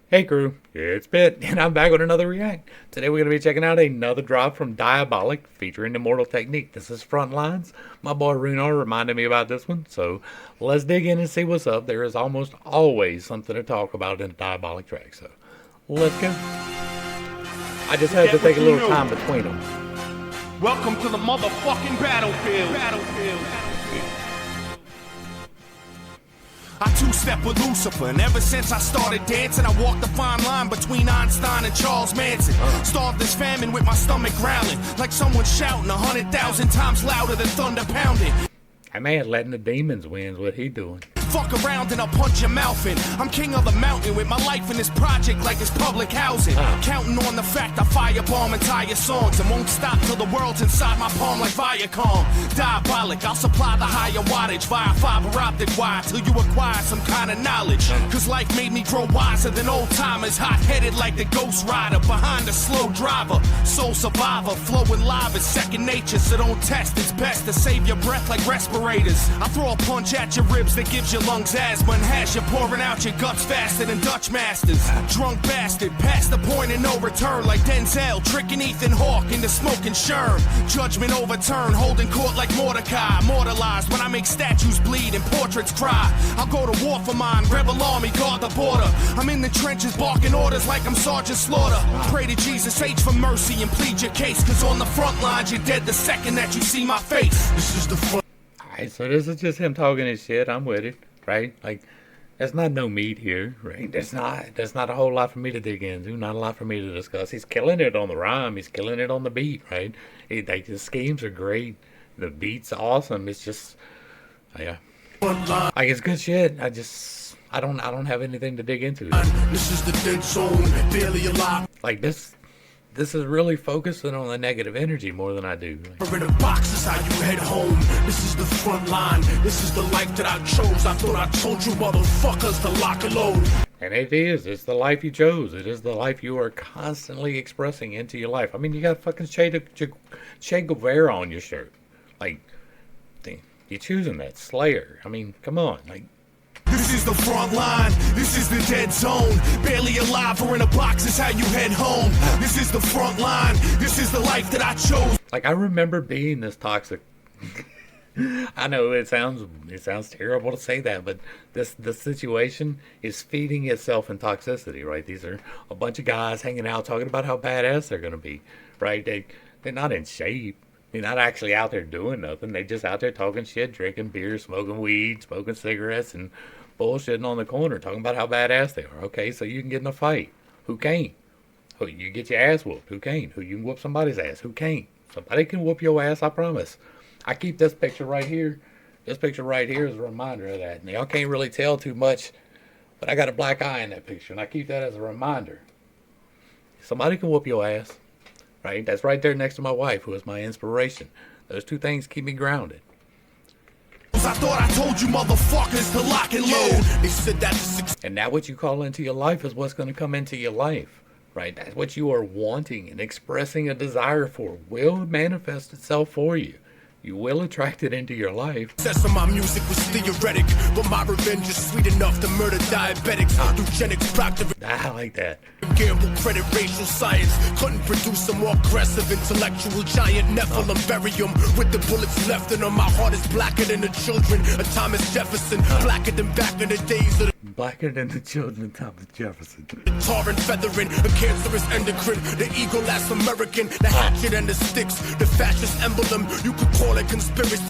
Hey crew, it's Pitt, and I'm back with another react. Today we're going to be checking out another drop from Diabolic featuring Immortal technique. This is Frontlines. My boy Runar reminded me about this one, so let's dig in and see what's up. There is almost always something to talk about in a Diabolic track, so let's go. I just had to take a little time between them. Welcome to the motherfucking battlefield. I two-step with Lucifer, and ever since I started dancing, I walked the fine line between Einstein and Charles Manson. Starved this famine with my stomach growling, like someone shouting 100,000 times louder than thunder pounding. That man letting the demons win is what he doing. Fuck around and I'll punch your mouth in. I'm king of the mountain with my life in this project like it's public housing. Counting on the fact I firebomb entire songs and won't stop till the world's inside my palm like Viacom. Diabolic, I'll supply the higher wattage via fiber optic wire till you acquire some kind of knowledge. Cause life made me grow wiser than old timers, hot-headed like the Ghost Rider behind a slow driver. Soul survivor, flowing live is second nature, so don't test. It's best to save your breath like respirators. I throw a punch at your ribs that gives your lungs asthma and hash. You're pouring out your guts faster than Dutch masters. Drunk bastard, past the point of no return like Denzel, tricking Ethan Hawke into smoking Sherm. Judgment overturned, holding court like Mordecai. Immortalized when I make statues bleed and portraits cry. I'll go to war for mine, rebel army, guard the border. I'm in the trenches barking orders like I'm Sergeant Slaughter. Pray to Jesus H for mercy and plead your case, cause on the front lines you're dead the second that you see my face. This is the front. Alright, so this is just him talking his shit. I'm with it, right? Like, there's not no meat here, right? There's not a whole lot for me to dig into, not a lot for me to discuss. He's killing it on the rhyme, he's killing it on the beat, right? Like, the schemes are great, the beat's awesome. It's just, yeah, like, it's good shit. I don't have anything to dig into. This is the dead zone, barely alive. Like, this is really focusing on the negative energy more than I do. In a box is how you head home. This is the front line. This is the life that I chose. I thought I told you motherfuckers to lock and load. And it is. It's the life you chose. It is the life you are constantly expressing into your life. I mean, you got fucking Che Guevara on your shirt. Like, you're choosing that. Slayer. I mean, come on. Like, this is the front line, this is the dead zone. Barely alive or in a box is how you head home. This is the front line, this is the life that I chose. Like, I remember being this toxic. I know it sounds terrible to say that, but this situation is feeding itself in toxicity, right? These are a bunch of guys hanging out talking about how badass they're gonna be, right? They're not in shape. They're not actually out there doing nothing. They're just out there talking shit, drinking beer, smoking weed, smoking cigarettes, and bullshitting on the corner, talking about how badass they are. Okay, so you can get in a fight. Who can't? Who you get your ass whooped? Who can't? Who you can whoop somebody's ass? Who can't? Somebody can whoop your ass, I promise. I keep this picture right here. This picture right here is a reminder of that. Now, y'all can't really tell too much, but I got a black eye in that picture, and I keep that as a reminder. Somebody can whoop your ass. Right? That's right there next to my wife, who is my inspiration. Those two things keep me grounded. I thought I told you motherfuckers to lock and load. They said that. And now what you call into your life is what's going to come into your life. Right? That's what you are wanting and expressing a desire for will manifest itself for you. You will attract it into your life. Says some of my music was theoretic, but my revenge is sweet enough to murder diabetics. Eugenics, proctor. I like that. Gamble, credit, racial science. Couldn't produce a more aggressive intellectual giant. Nephilim, bury him with the bullets left in him. My heart is blacker than the children of Thomas Jefferson. Blacker than back in the days of the blacker than the children of Thomas Jefferson. Tar and feathering, a cancerous endocrine. The eagle last American, the hatchet and the sticks. The fascist emblem, you could call it conspiracy.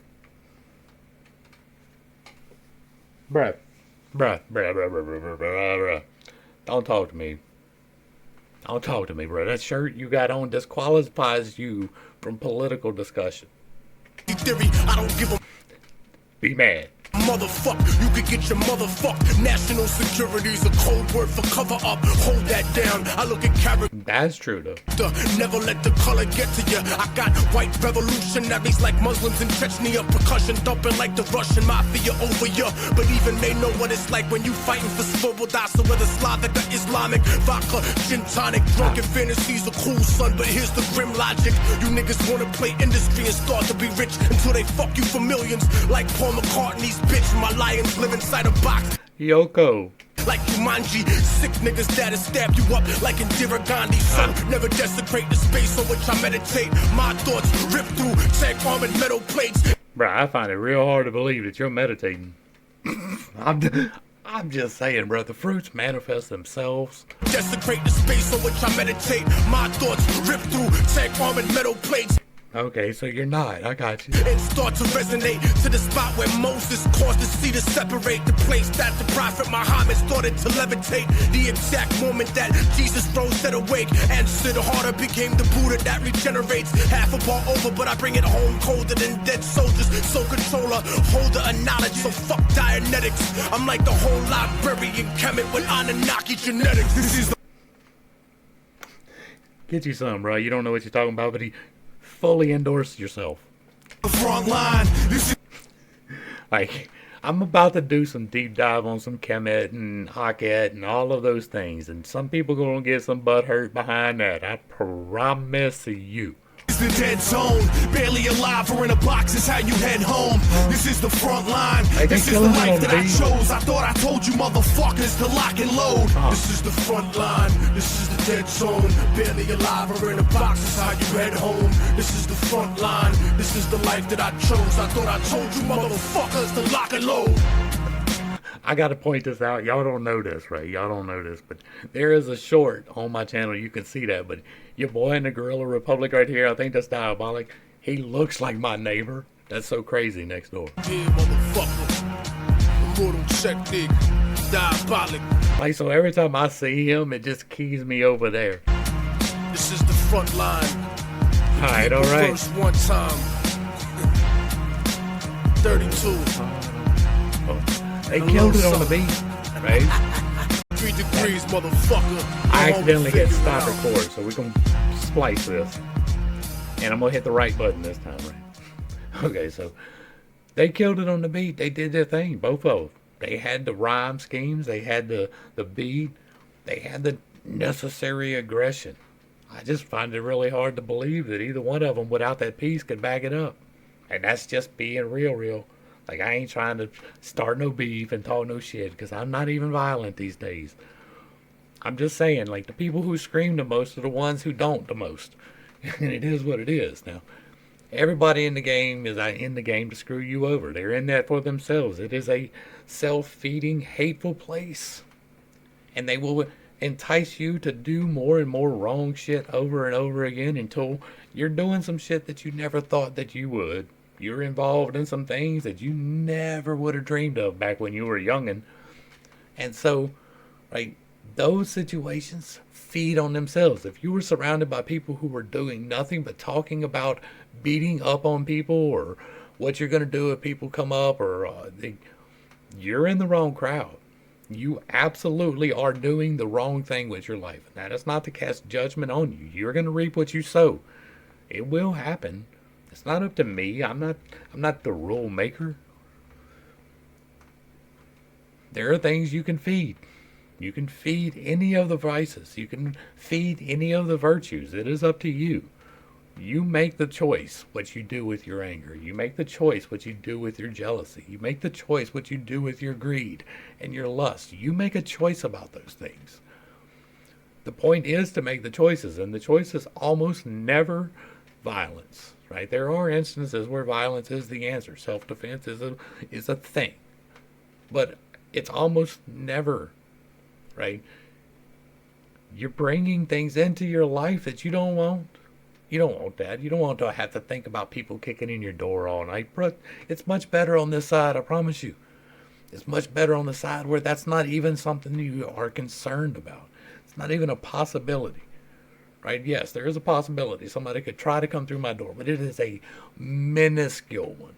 Bruh. Don't talk to me. Don't talk to me, bro. That shirt you got on disqualifies you from political discussion. Theory, I don't give a. Be mad. Motherfuck, you could get your motherfuck. National security's a code word for cover up. Hold that down. I look at character. That's true though. Never let the color get to you. I got white revolutionaries like Muslims in Chechnya. Percussion dumping like the Russian mafia over you. But even they know what it's like when you fighting for svoboda. So whether Slavic or Islamic, vodka, gin tonic, drunken fantasies are cool, son. But here's the grim logic. You niggas wanna play industry and start to be rich until they fuck you for millions. Like Paul McCartney's bitch. My lions live inside a box. Yoko. Like Jumanji, sick niggas that'll stab you up like Indira Gandhi. So never desecrate the space on which I meditate. My thoughts rip through tech armored metal plates. Bruh, I find it real hard to believe that you're meditating. I'm just saying, bro, the fruits manifest themselves. Desecrate the space on which I meditate. My thoughts rip through tech armored metal plates. Okay, so you're not. I got you. And start to resonate to the spot where Moses caused the sea to separate. The place that the prophet Muhammad started to levitate. The exact moment that Jesus rose dead awake. And Sid Harder became the Buddha that regenerates. Half a bar over, but I bring it home colder than dead soldiers. So controller, holder of knowledge, so fuck Dianetics. I'm like the whole librarian Kemet with Anunnaki genetics. This is the... Get you some, bro. You don't know what you're talking about, but he fully endorsed yourself. Front line. This is... Like, I'm about to do some deep dive on some Kemet and Haket and all of those things, and some people gonna get some butt hurt behind that. I promise you. It's the dead zone, barely alive or in a box is how you head home. This is the front line. This is the life that I chose. I thought I told you motherfuckers to lock and load. This is the front line. This is the dead zone, barely alive or in a box is how you head home. This is the front line. This is the life that I chose. I thought I told you motherfuckers to lock and load. I gotta point this out. Y'all don't know this, right? Y'all don't know this, but there is a short on my channel. You can see that, but your boy in the Guerrilla Republic right here, I think that's Diabolic. He looks like my neighbor. That's so crazy next door. Yeah, motherfucker. Immortal check nigga. Diabolic. Like, so every time I see him, it just keys me over there. This is the front line. Alright, alright. First one time. 32. They killed it on the beat, right? 3 degrees, motherfucker. I accidentally hit stop record, so we're gonna splice this. And I'm gonna hit the right button this time, right? Okay, so they killed it on the beat. They did their thing, both of them. They had the rhyme schemes, they had the beat, they had the necessary aggression. I just find it really hard to believe that either one of them without that piece could back it up. And that's just being real. Like, I ain't trying to start no beef and talk no shit, because I'm not even violent these days. I'm just saying, like, the people who scream the most are the ones who don't the most. And it is what it is. Now, everybody in the game is in the game to screw you over. They're in that for themselves. It is a self-feeding, hateful place. And they will entice you to do more and more wrong shit over and over again until you're doing some shit that you never thought that you would. You're involved in some things that you never would have dreamed of back when you were youngin'. And so, like, those situations feed on themselves. If you were surrounded by people who were doing nothing but talking about beating up on people or what you're going to do if people come up, or you're in the wrong crowd. You absolutely are doing the wrong thing with your life. Now, that's not to cast judgment on you. You're going to reap what you sow. It will happen. It's not up to me. I'm not the rule maker. There are things you can feed. You can feed any of the vices. You can feed any of the virtues. It is up to you. You make the choice what you do with your anger. You make the choice what you do with your jealousy. You make the choice what you do with your greed and your lust. You make a choice about those things. The point is to make the choices, and the choice is almost never violence. Right? There are instances where violence is the answer. Self-defense is a thing. But it's almost never, right? You're bringing things into your life that you don't want. You don't want that. You don't want to have to think about people kicking in your door all night. But it's much better on this side, I promise you. It's much better on the side where that's not even something you are concerned about. It's not even a possibility. Right? Yes, there is a possibility somebody could try to come through my door, but it is a minuscule one.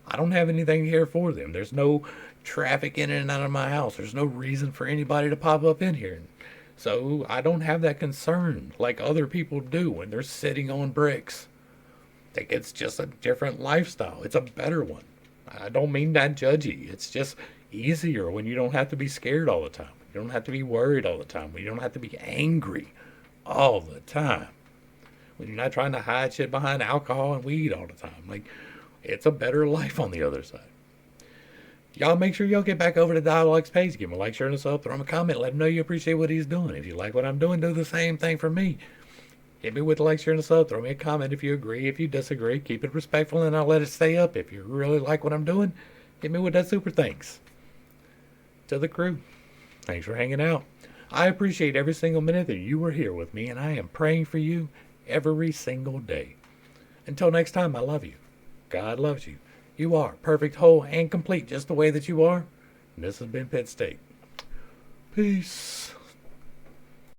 I don't have anything here for them. There's no traffic in and out of my house. There's no reason for anybody to pop up in here. So I don't have that concern like other people do when they're sitting on bricks. I think it's just a different lifestyle. It's a better one. I don't mean that judgy. It's just easier when you don't have to be scared all the time. You don't have to be worried all the time. You don't have to be angry all the time. When you're not trying to hide shit behind alcohol and weed all the time. Like, it's a better life on the other side. Y'all make sure y'all get back over to Diabolic's page. Give him a like, share, and a sub. Throw him a comment. Let him know you appreciate what he's doing. If you like what I'm doing, do the same thing for me. Hit me with a like, share, and a sub. Throw me a comment if you agree. If you disagree, keep it respectful and I'll let it stay up. If you really like what I'm doing, hit me with that super thanks. To the crew, thanks for hanging out. I appreciate every single minute that you were here with me, and I am praying for you every single day. Until next time, I love you. God loves you. You are perfect, whole, and complete just the way that you are. And this has been Pitt State. Peace.